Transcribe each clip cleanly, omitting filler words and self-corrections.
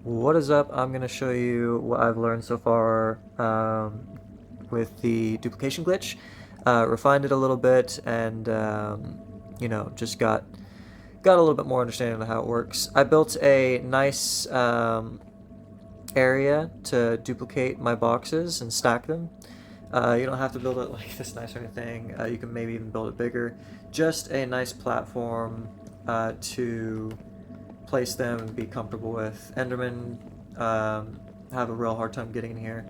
What is up? I'm going to show you what I've learned so far with the duplication glitch. Refined it a little bit and, just got a little bit more understanding of how it works. I built a nice area to duplicate my boxes and stack them. You don't have to build it like this nice or anything. You can maybe even build it bigger. Just a nice platform to place them and be comfortable with. Endermen have a real hard time getting in here.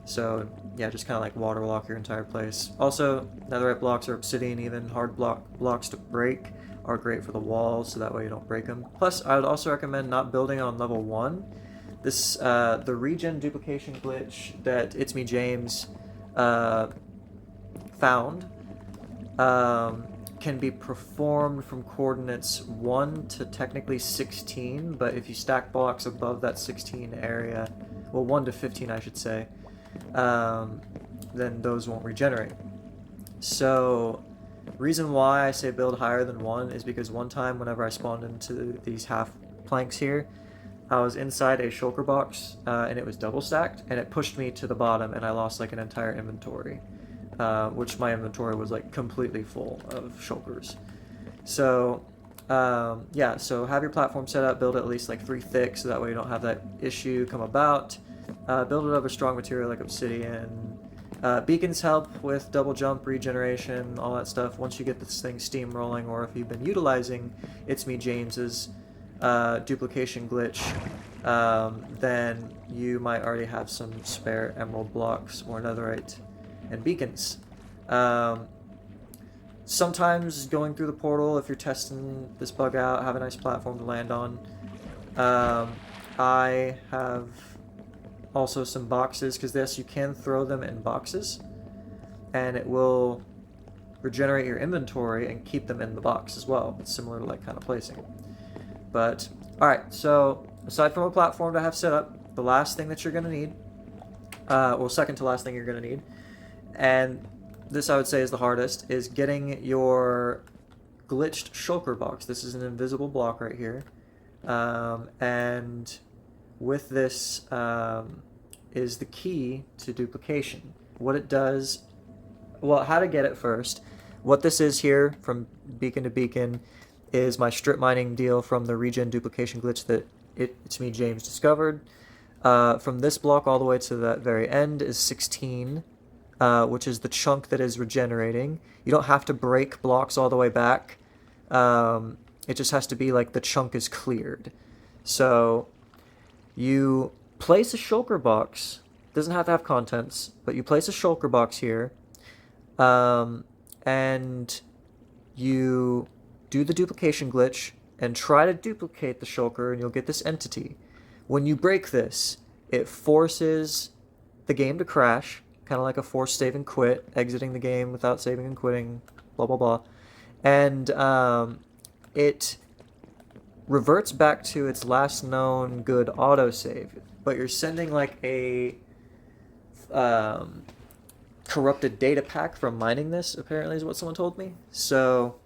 So yeah, just kind of like waterlock your entire place. Also, netherite blocks or obsidian, even hard blocks to break, are great for the walls, so that way you don't break them. Plus, I would also recommend not building on level 1. This, the regen duplication glitch that It's Me James found can be performed from coordinates 1 to technically 16, but if you stack blocks above that 16 area, well, 1 to 15 I should say, then those won't regenerate. So reason why I say build higher than 1 is because one time whenever I spawned into these half planks here, I was inside a shulker box and it was double stacked, and it pushed me to the bottom and I lost like an entire inventory. Which my inventory was like completely full of shulkers. So yeah, so have your platform set up, build it at least like 3 thick, so that way you don't have that issue come about. Build it over strong material like obsidian. Beacons help with double jump, regeneration, all that stuff. Once you get this thing steamrolling, or if you've been utilizing It's Me James's duplication glitch, then you might already have some spare emerald blocks or netherite and beacons. Sometimes going through the portal, if you're testing this bug out, have a nice platform to land on. I have also some boxes, because yes, you can throw them in boxes, and it will regenerate your inventory and keep them in the box as well. It's similar to like kind of placing. But alright, so aside from a platform to have set up, the last thing that you're going to need, well, second to last thing you're going to need, and this I would say is the hardest, is getting your glitched shulker box. This is an invisible block right here. And with this is the key to duplication. What it does, well, how to get it first. What this is here from beacon to beacon is my strip mining deal from the regen duplication glitch that It's Me James discovered. From this block all the way to that very end is 16. Which is the chunk that is regenerating. You don't have to break blocks all the way back. It just has to be like the chunk is cleared. So you place a shulker box. Doesn't have to have contents, but you place a shulker box here, and you do the duplication glitch and try to duplicate the shulker, and you'll get this entity. When you break this, it forces the game to crash, kind of like a forced save and quit, exiting the game without saving and quitting, blah blah blah, and it reverts back to its last known good autosave, but you're sending like a corrupted data pack from mining this, apparently is what someone told me. So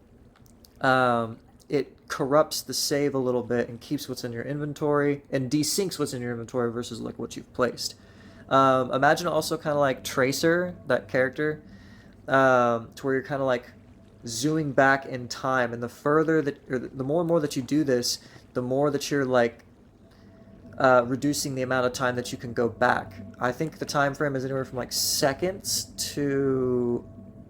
it corrupts the save a little bit and keeps what's in your inventory and desyncs what's in your inventory versus like what you've placed. Imagine also kind of like Tracer, that character, to where you're kind of like zooming back in time, and the further that, or the more and more that you do this, the more that you're like reducing the amount of time that you can go back. I think the time frame is anywhere from like seconds to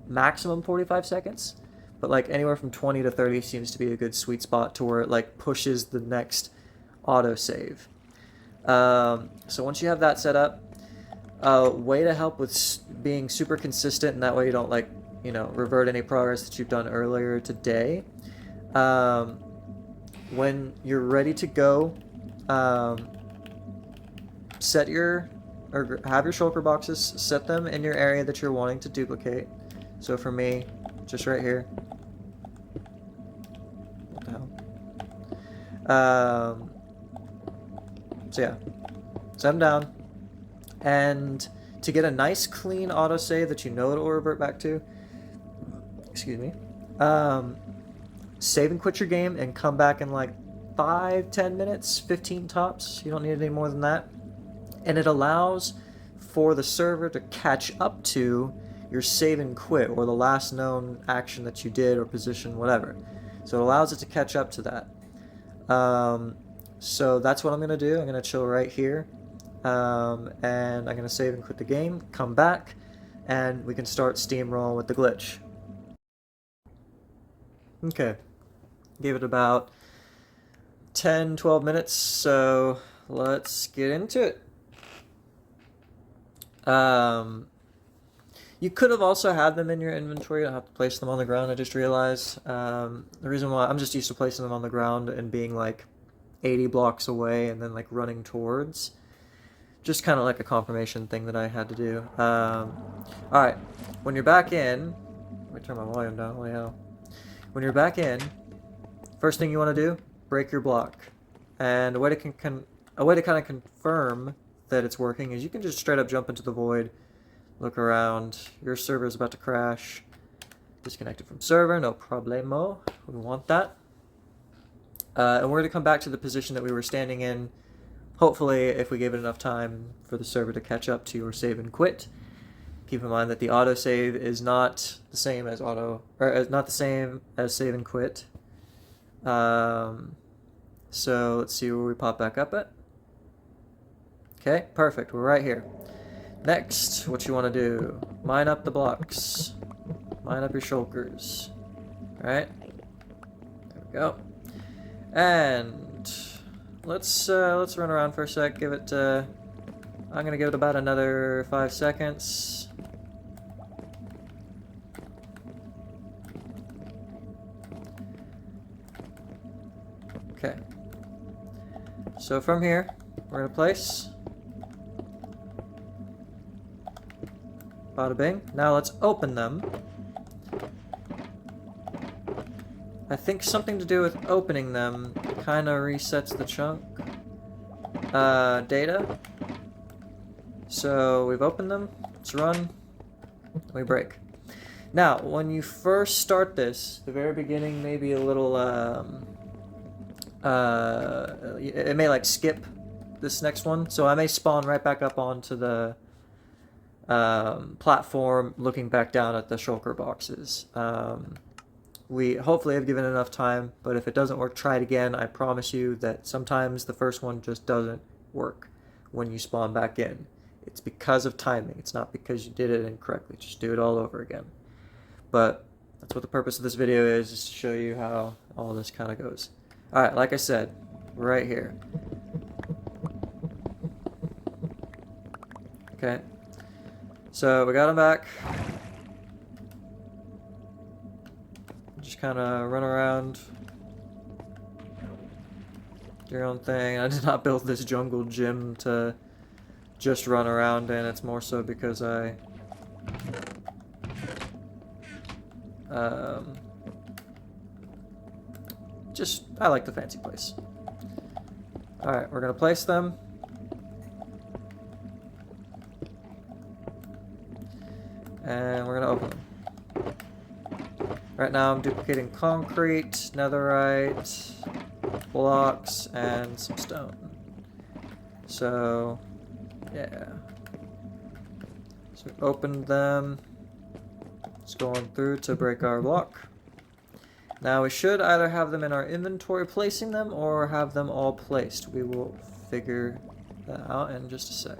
maximum 45 seconds, but like anywhere from 20 to 30 seems to be a good sweet spot to where it like pushes the next autosave. So once you have that set up, way to help with being super consistent, and that way you don't like, revert any progress that you've done earlier today. When you're ready to go, have your shulker boxes, set them in your area that you're wanting to duplicate. So for me, just right here. What the hell? So yeah, set them down. And to get a nice clean autosave that you know it'll revert back to, excuse me, save and quit your game and come back in like 5-10 minutes, 15 tops. You don't need any more than that. And it allows for the server to catch up to your save and quit, or the last known action that you did, or position, whatever. So it allows it to catch up to that. So that's what I'm going to do. I'm going to chill right here. And I'm going to save and quit the game, come back, and we can start steamrolling with the glitch. Okay. Gave it about 10-12 minutes, so let's get into it. You could have also had them in your inventory. You don't have to place them on the ground, I just realized. The reason why I'm just used to placing them on the ground and being like 80 blocks away and then like running towards. Just kind of like a confirmation thing that I had to do. Alright, when you're back in, let me turn my volume down, holy hell. When you're back in, first thing you want to do, break your block. And a way to kind of confirm that it's working is you can just straight up jump into the void, look around, your server is about to crash, disconnected from server, no problemo, we want that. And we're going to come back to the position that we were standing in, hopefully if we gave it enough time for the server to catch up to your save and quit. Keep in mind that the autosave is not the same as save and quit. So let's see where we pop back up at. Okay, perfect. We're right here. Next, what you want to do? Mine up the blocks. Mine up your shulkers. Alright. There we go. And let's run around for a sec. Give it I'm gonna give it about another 5 seconds. Okay. So from here, we're gonna place. Bada bing. Now let's open them. I think something to do with opening them kind of resets the chunk. Data. So we've opened them. Let's run. We break. Now, when you first start this, the very beginning may be a little, it may like skip this next one. So I may spawn right back up onto the platform, looking back down at the shulker boxes. We hopefully have given enough time, but if it doesn't work, try it again. I promise you that sometimes the first one just doesn't work when you spawn back in. It's because of timing. It's not because you did it incorrectly. Just do it all over again. But that's what the purpose of this video is to show you how all this kind of goes. Alright, like I said, we're right here. Okay. So we got him back. Just kind of run around, do your own thing. I did not build this jungle gym to just run around in. It's more so because I like the fancy place. Alright, we're gonna place them. And we're gonna open them. Right now I'm duplicating concrete, netherite, blocks, and some stone. So, yeah. So we opened them. It's going through to break our block. Now we should either have them in our inventory placing them or have them all placed. We will figure that out in just a sec.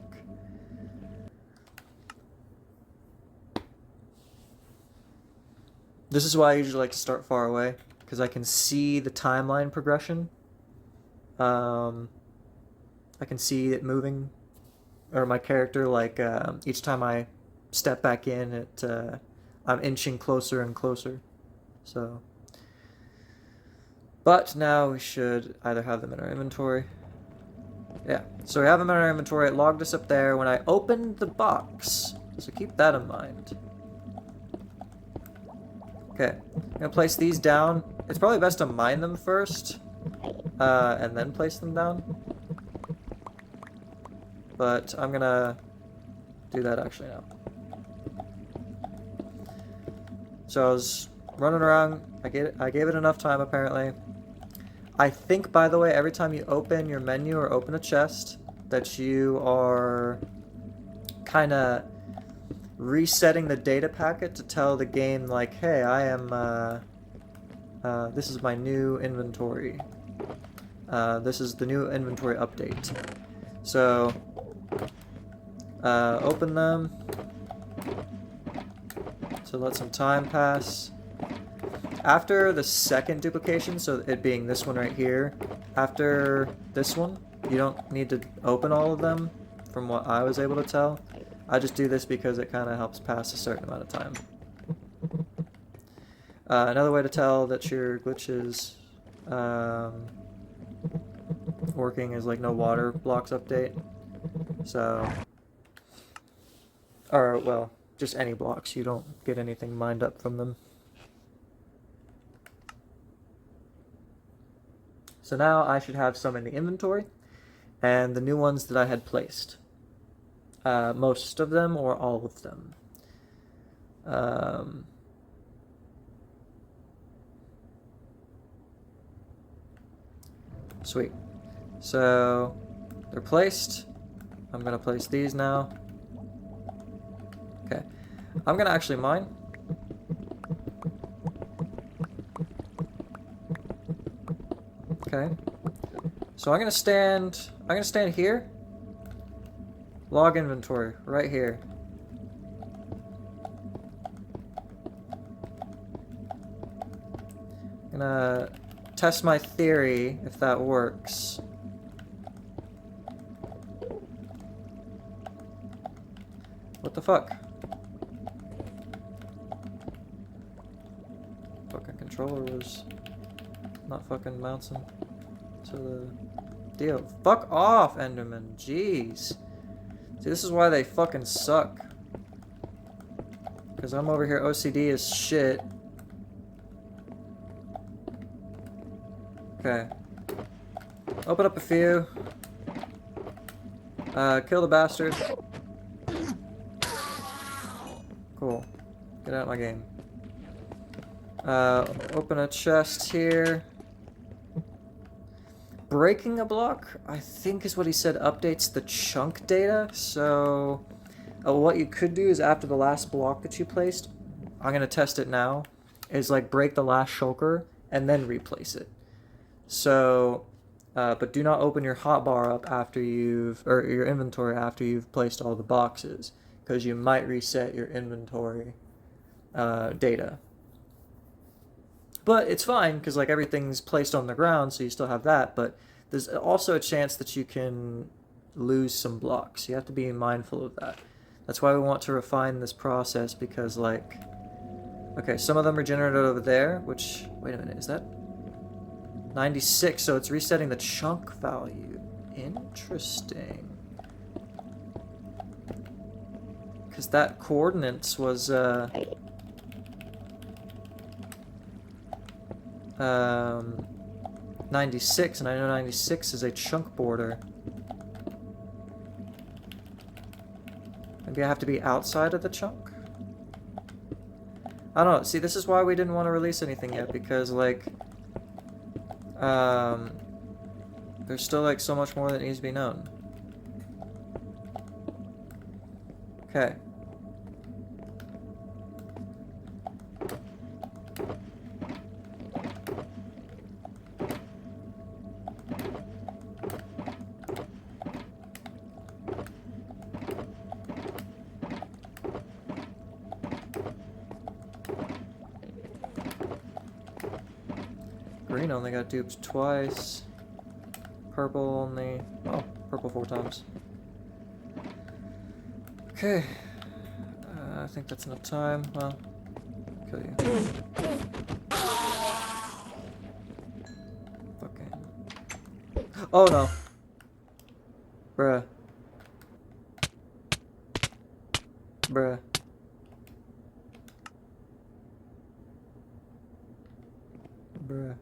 This is why I usually like to start far away, because I can see the timeline progression. I can see it moving, or my character, like each time I step back in, I'm inching closer and closer. So, but now we should either have them in our inventory. Yeah, so we have them in our inventory. It logged us up there when I opened the box, so keep that in mind. Okay, I'm gonna place these down. It's probably best to mine them first, and then place them down. But I'm gonna do that actually now. So I was running around. I gave it enough time apparently. I think, by the way, every time you open your menu or open a chest, that you are kind of resetting the data packet to tell the game, like, hey, I am, this is my new inventory. This is the new inventory update. So, open them. So let some time pass. After the second duplication, so it being this one right here, after this one, you don't need to open all of them, from what I was able to tell. I just do this because it kind of helps pass a certain amount of time. Another way to tell that your glitch is working is like no water blocks update. So, or well, just any blocks. You don't get anything mined up from them. So now I should have some in the inventory, and the new ones that I had placed. Most of them or all of them. Sweet. So they're placed. I'm gonna place these now. Okay. I'm gonna actually mine. Okay. So I'm gonna stand here. Log inventory, right here. I'm gonna test my theory if that works. What the fuck? Fucking controller was not fucking bouncing to the deal. Fuck off, Enderman. Jeez. See, this is why they fucking suck. Because I'm over here OCD as shit. Okay. Open up a few. Kill the bastard. Cool. Get out of my game. Open a chest here. Breaking a block, I think is what he said, updates the chunk data. So what you could do is after the last block that you placed, I'm going to test it now, is like break the last shulker and then replace it. So, but do not open your hotbar up after or your inventory after you've placed all the boxes, because you might reset your inventory data. But it's fine, because like everything's placed on the ground, so you still have that, but there's also a chance that you can lose some blocks. You have to be mindful of that. That's why we want to refine this process, because like, okay, some of them are generated over there, which, wait a minute, is that 96? So it's resetting the chunk value. Interesting. Because that coordinates was, 96, and I know 96 is a chunk border. Maybe I have to be outside of the chunk? I don't know. See, this is why we didn't want to release anything yet, because, like, there's still, like, so much more that needs to be known. Okay. Green only got duped twice. Purple only... oh, purple 4 times. Okay. I think that's enough time. Well, kill you. Fucking... oh no! Bruh. Bruh. Bruh.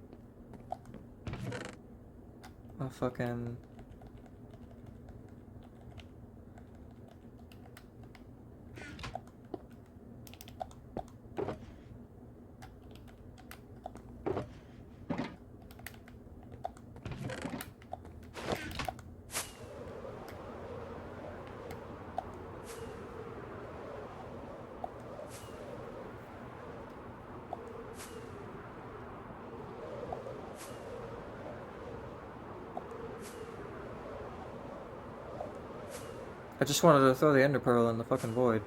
Oh, fucking... I just wanted to throw the ender pearl in the fucking void.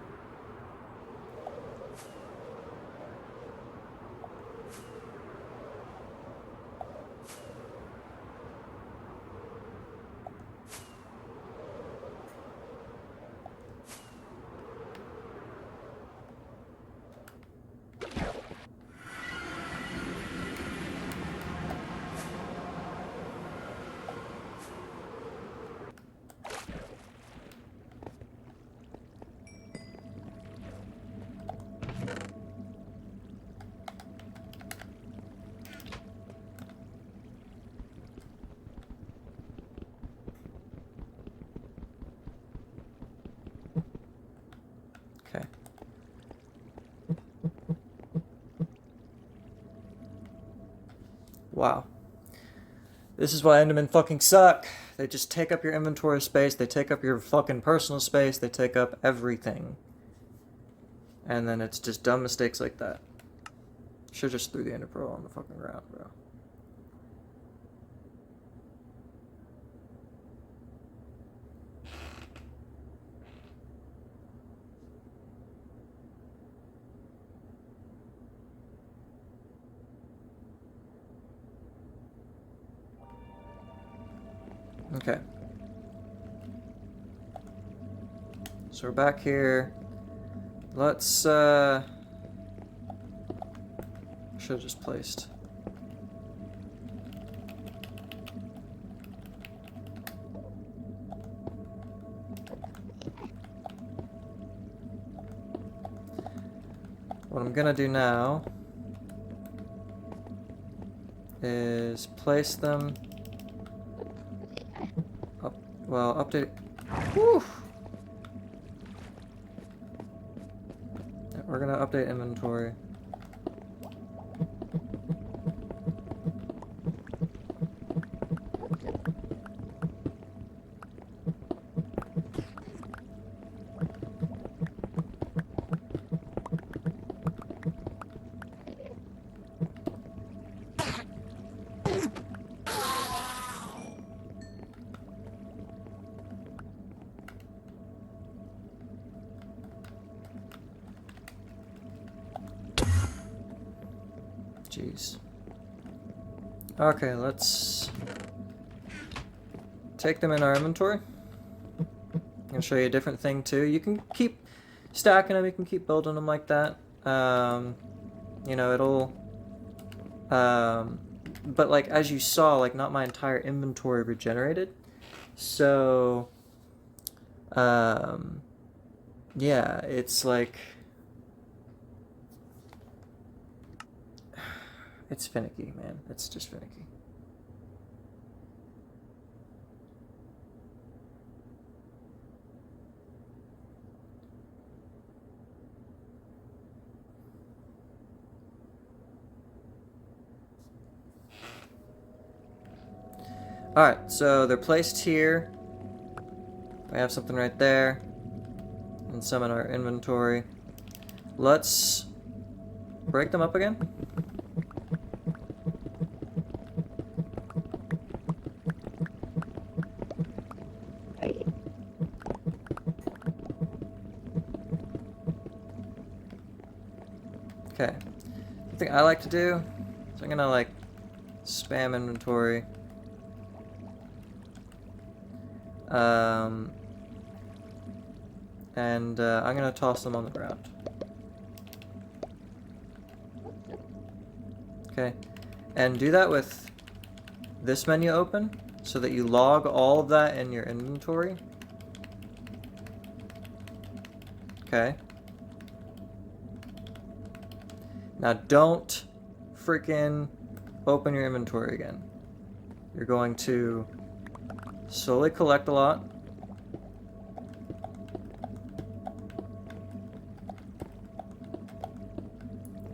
Okay. Wow. This is why Endermen fucking suck. They just take up your inventory space, they take up your fucking personal space, they take up everything. And then it's just dumb mistakes like that. Should've just threw the ender pearl on the fucking ground, bro. Okay. So we're back here. Let's, should have just placed. What I'm gonna do now is place them up, well, update. Whew. We're gonna update inventory. Jeez. Okay, let's take them in our inventory. I'm gonna show you a different thing too. You can keep stacking them, you can keep building them like that. You know, it'll... but like, as you saw, like, not my entire inventory regenerated. So... yeah, it's like... It's finicky, man. It's just finicky. Alright, so they're placed here. We have something right there. And some in our inventory. Let's break them up again. Okay. The thing I like to do is I'm gonna like spam inventory. And I'm gonna toss them on the ground. Okay. And do that with this menu open so that you log all of that in your inventory. Okay. Now don't freaking open your inventory again. You're going to slowly collect a lot.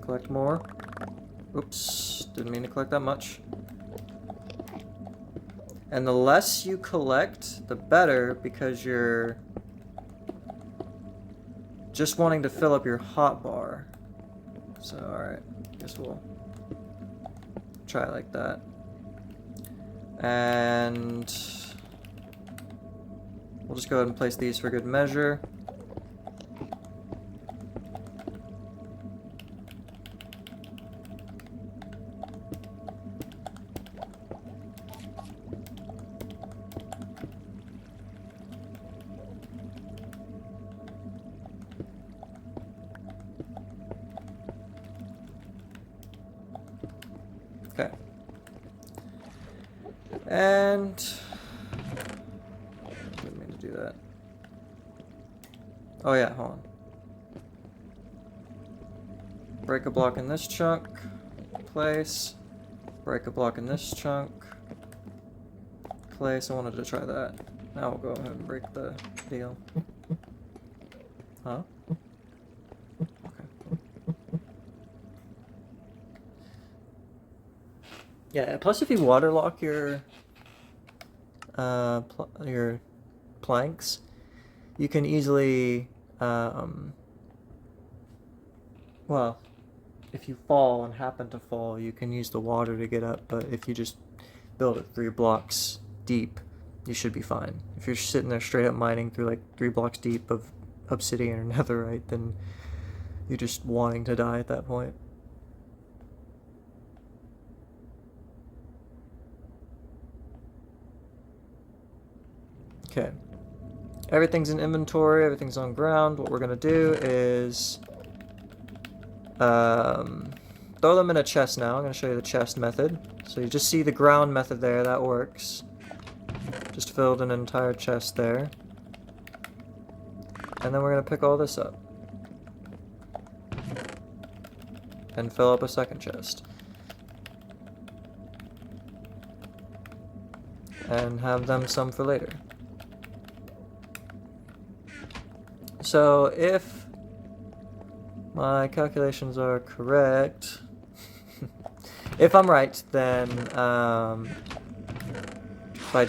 Collect more. Oops, didn't mean to collect that much. And the less you collect, the better, because you're just wanting to fill up your hotbar. So, alright, guess we'll try it like that. And We'll just go ahead and place these for good measure. Okay. And didn't mean to do that. Oh yeah, hold on. Break a block in this chunk. Place. Break a block in this chunk. Place. I wanted to try that. Now we'll go ahead and break the deal. Huh? Yeah, plus if you waterlock your planks, you can easily, well, if you fall and happen to fall, you can use the water to get up, but if you just build it 3 blocks deep, you should be fine. If you're sitting there straight up mining through like 3 blocks deep of obsidian or netherite, then you're just wanting to die at that point. Okay, everything's in inventory, everything's on ground. What we're gonna do is throw them in a chest now. I'm gonna show you the chest method. So you just see the ground method there, that works. Just filled an entire chest there. And then we're gonna pick all this up. And fill up a second chest. And have them some for later. So if my calculations are correct, if I'm right, then if I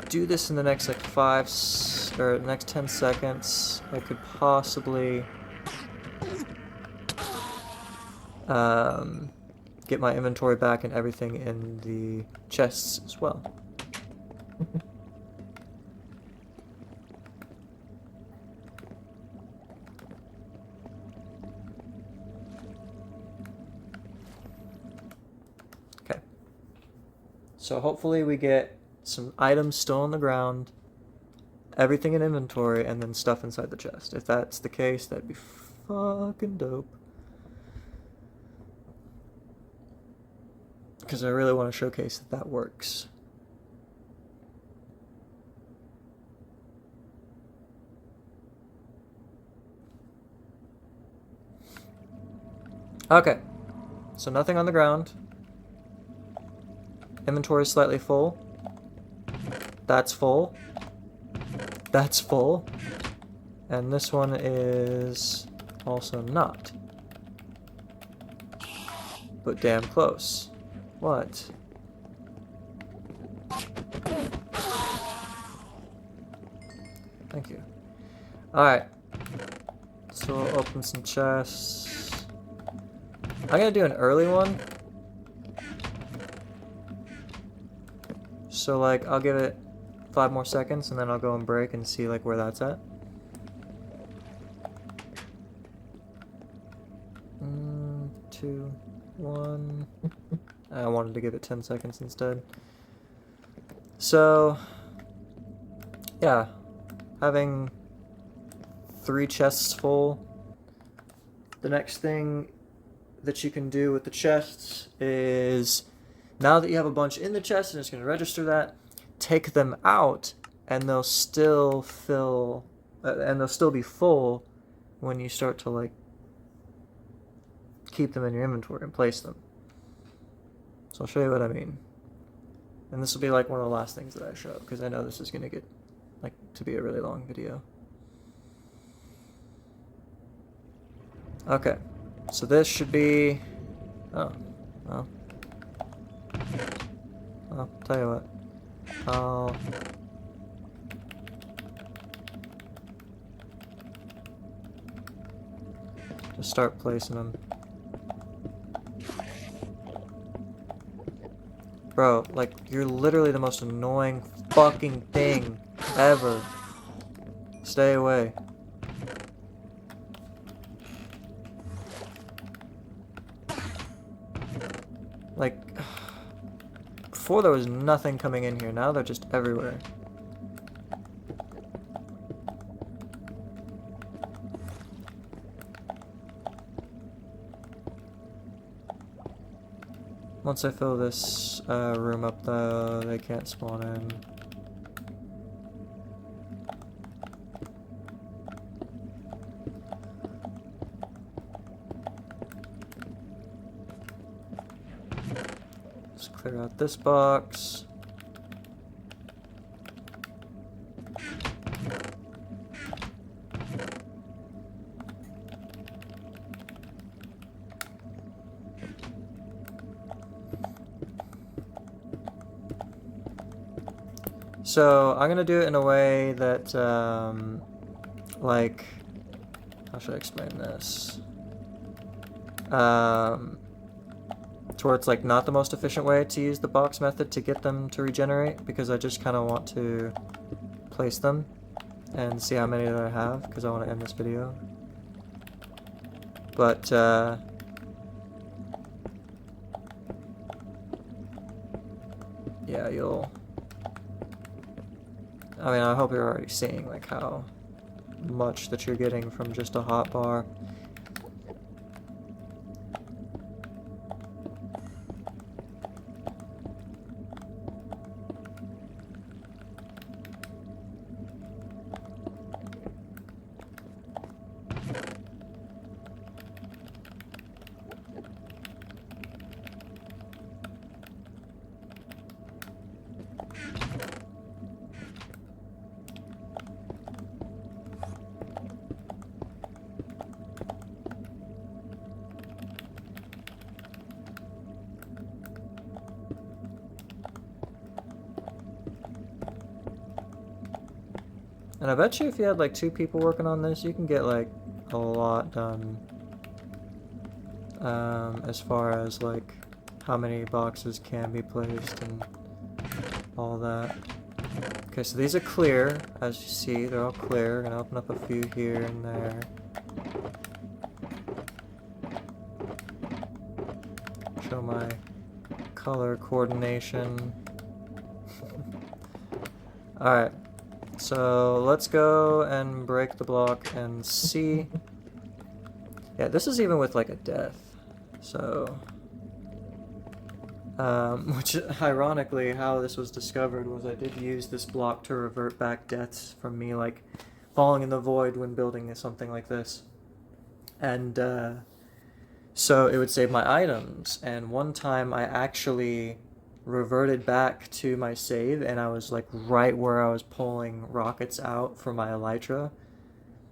do this in the next like next 10 seconds, I could possibly get my inventory back and everything in the chests as well. So hopefully we get some items still on the ground, everything in inventory, and then stuff inside the chest. If that's the case, that'd be fucking dope. Because I really want to showcase that that works. Okay, so nothing on the ground. Inventory is slightly full. That's full. That's full. And this one is also not. But damn close. What? Thank you. Alright. So we'll open some chests. I'm gonna do an early one. So like, I'll give it 5 more seconds and then I'll go and break and see like where that's at. 2, 1. I wanted to give it 10 seconds instead. So, yeah, having 3 chests full. The next thing that you can do with the chests is, now that you have a bunch in the chest and it's going to register that, take them out and they'll still fill, and they'll still be full when you start to like keep them in your inventory and place them. So I'll show you what I mean. And this will be like one of the last things that I show, because I know this is going to get like to be a really long video. Okay, so this should be, oh, well. I'll tell you what. I'll just start placing them. Bro, like, you're literally the most annoying fucking thing ever. Stay away. Like, before there was nothing coming in here, now they're just everywhere. Once I fill this room up though, they can't spawn in. Let's clear out this box. So I'm gonna do it in a way that, like, how should I explain this? Towards like not the most efficient way to use the box method to get them to regenerate, because I just kind of want to place them and see how many that I have, because I want to end this video. But yeah, I mean, I hope you're already seeing like how much that you're getting from just a hot bar. And I bet you if you had like 2 people working on this, you can get like a lot done. As far as like how many boxes can be placed and all that. Okay, so these are clear, as you see, they're all clear. I'm gonna open up a few here and there. Show my color coordination. Alright. So let's go and break the block and see. Yeah, this is even with like a death. So, which ironically, how this was discovered was I did use this block to revert back deaths from me like falling in the void when building something like this. And so it would save my items. And one time I actually reverted back to my save, and I was like right where I was pulling rockets out for my elytra,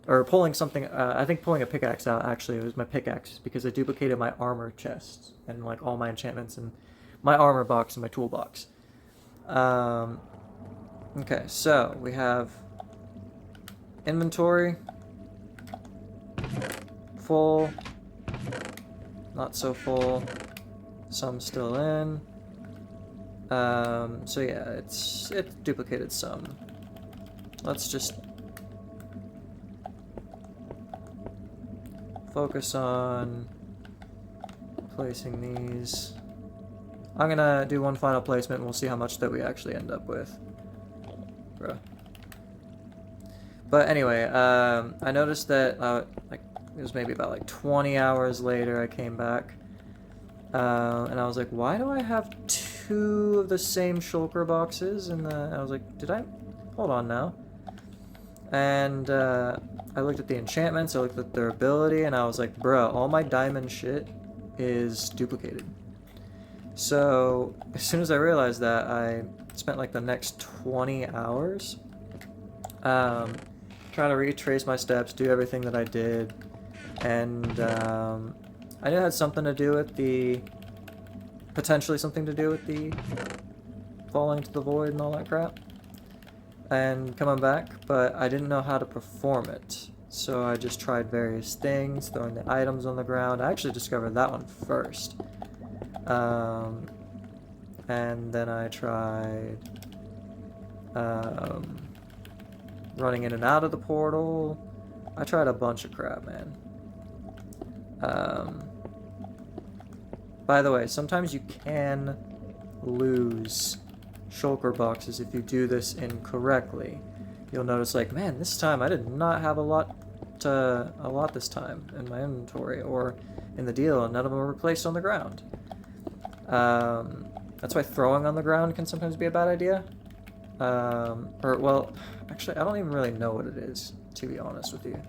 or pulling something, I think pulling a pickaxe out. Actually it was my pickaxe, because I duplicated my armor chest and like all my enchantments and my armor box and my toolbox. Okay, so we have inventory full, not so full, some still in. So yeah, it's duplicated some. Let's just focus on placing these. I'm gonna do one final placement and we'll see how much that we actually end up with. Bruh. But anyway, I noticed that like it was maybe about like 20 hours later I came back, and I was like, why do I have 2 of the same shulker boxes? And I was like, hold on now. And I looked at the enchantments, I looked at their ability, and I was like, bruh, all my diamond shit is duplicated. So as soon as I realized that, I spent like the next 20 hours trying to retrace my steps, do everything that I did, and I knew it had something to do with the, potentially something to do with the falling into the void and all that crap, and coming back, but I didn't know how to perform it. So I just tried various things, throwing the items on the ground. I actually discovered that one first. And then I tried running in and out of the portal. I tried a bunch of crap, man. By the way, sometimes you can lose shulker boxes if you do this incorrectly. You'll notice, like, man, this time I did not have a lot this time in my inventory or in the deal, and none of them were placed on the ground. That's why throwing on the ground can sometimes be a bad idea. Or, well, actually, I don't even really know what it is, to be honest with you.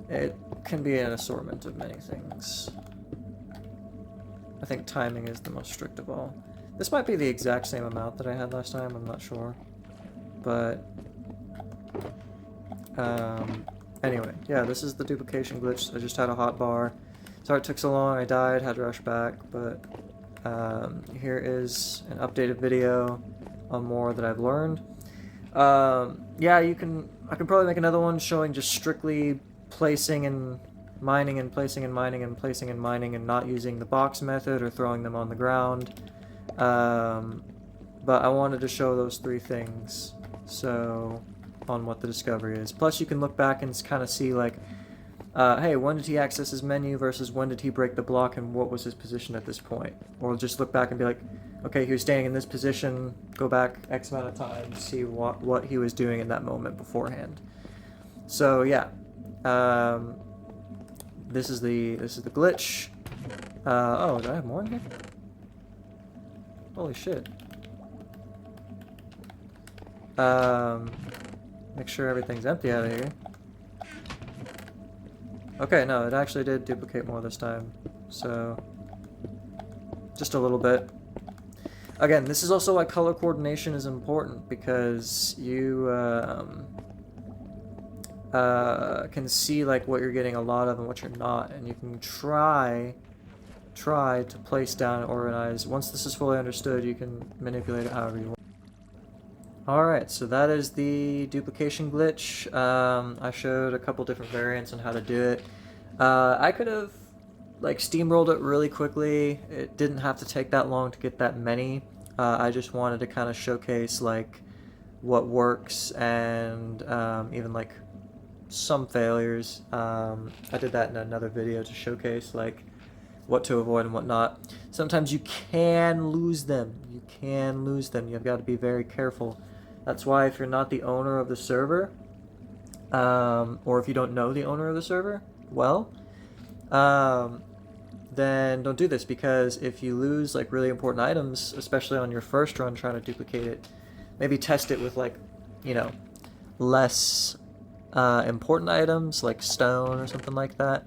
It can be an assortment of many things. I think timing is the most strict of all. This might be the exact same amount that I had last time, I'm not sure. But, anyway, yeah, this is the duplication glitch. I just had a hot bar. Sorry it took so long, I died, had to rush back, but here is an updated video on more that I've learned. Yeah, I can probably make another one showing just strictly placing and mining and placing and mining and placing and mining and not using the box method or throwing them on the ground. But I wanted to show those three things, so on what the discovery is. Plus you can look back and kind of see, like, hey, when did he access his menu versus when did he break the block and what was his position at this point? Or just look back and be like, okay, he was standing in this position, go back X amount of time, see what he was doing in that moment beforehand. So yeah, this is the glitch. Oh, do I have more in here? Holy shit. Make sure everything's empty out of here. Okay, no, it actually did duplicate more this time, so just a little bit. Again, this is also why color coordination is important, because you can see like what you're getting a lot of and what you're not, and you can try to place down and organize. Once this is fully understood, you can manipulate it however you want. Alright, so that is the duplication glitch. I showed a couple different variants on how to do it. I could have like steamrolled it really quickly. It didn't have to take that long to get that many. I just wanted to kind of showcase like what works and even like some failures. I did that in another video to showcase like what to avoid and what not. Sometimes you can lose them. You've got to be very careful. That's why if you're not the owner of the server, or if you don't know the owner of the server, well, then don't do this, because if you lose like really important items, especially on your first run trying to duplicate it, maybe test it with like, you know, less important items like stone or something like that,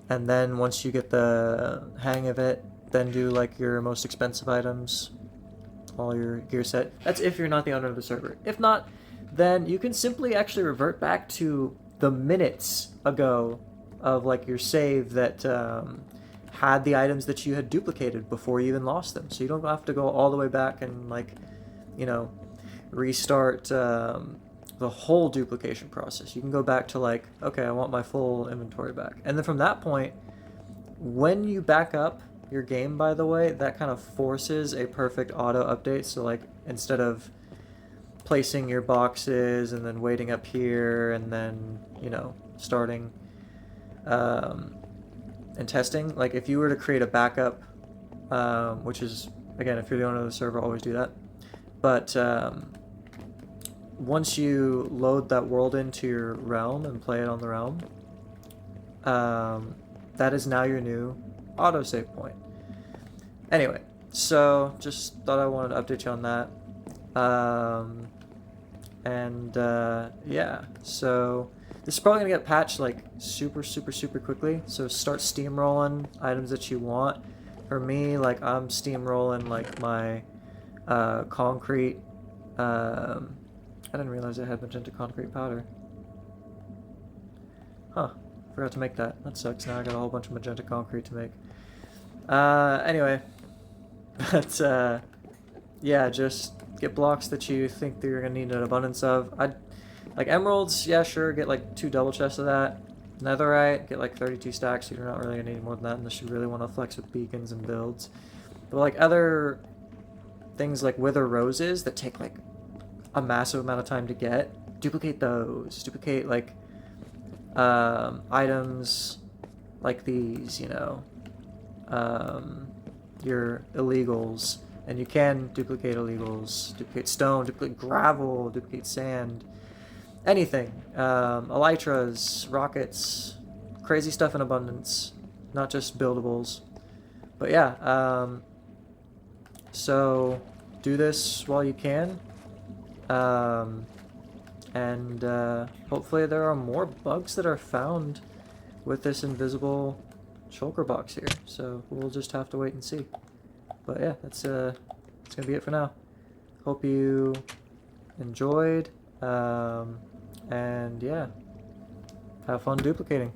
and then once you get the hang of it, then do like your most expensive items, all your gear set. That's if you're not the owner of the server. If not, then you can simply actually revert back to the minutes ago of like your save that had the items that you had duplicated before you even lost them. So you don't have to go all the way back and like, you know, restart the whole duplication process. You can go back to like, okay, I want my full inventory back. And then from that point, when you back up your game, by the way, that kind of forces a perfect auto update. So like, instead of placing your boxes and then waiting up here and then, you know, starting and testing, like if you were to create a backup, which is, again, if you're the owner of the server, always do that. But once you load that world into your realm and play it on the realm, that is now your new autosave point. Anyway, so just thought I wanted to update you on that. Yeah, so this is probably gonna get patched like super quickly, so start steamrolling items that you want. For me, like I'm steamrolling like my concrete. I didn't realize I had magenta concrete powder. Huh, forgot to make that. That sucks. Now I got a whole bunch of magenta concrete to make. Anyway, but yeah, just get blocks that you think that you're gonna need an abundance of. Like emeralds, yeah, sure, get like 2 double chests of that. Netherite, get like 32 stacks. You're not really gonna need more than that unless you really want to flex with beacons and builds. But like other things like wither roses that take like a massive amount of time to get, duplicate those. Duplicate like items like these, you know, your illegals. And you can duplicate illegals, duplicate stone, duplicate gravel, duplicate sand, anything. Elytras, rockets, crazy stuff in abundance, not just buildables. But yeah, so do this while you can. And hopefully there are more bugs that are found with this invisible shulker box here. So we'll just have to wait and see. But yeah, that's gonna be it for now. Hope you enjoyed, and yeah, have fun duplicating.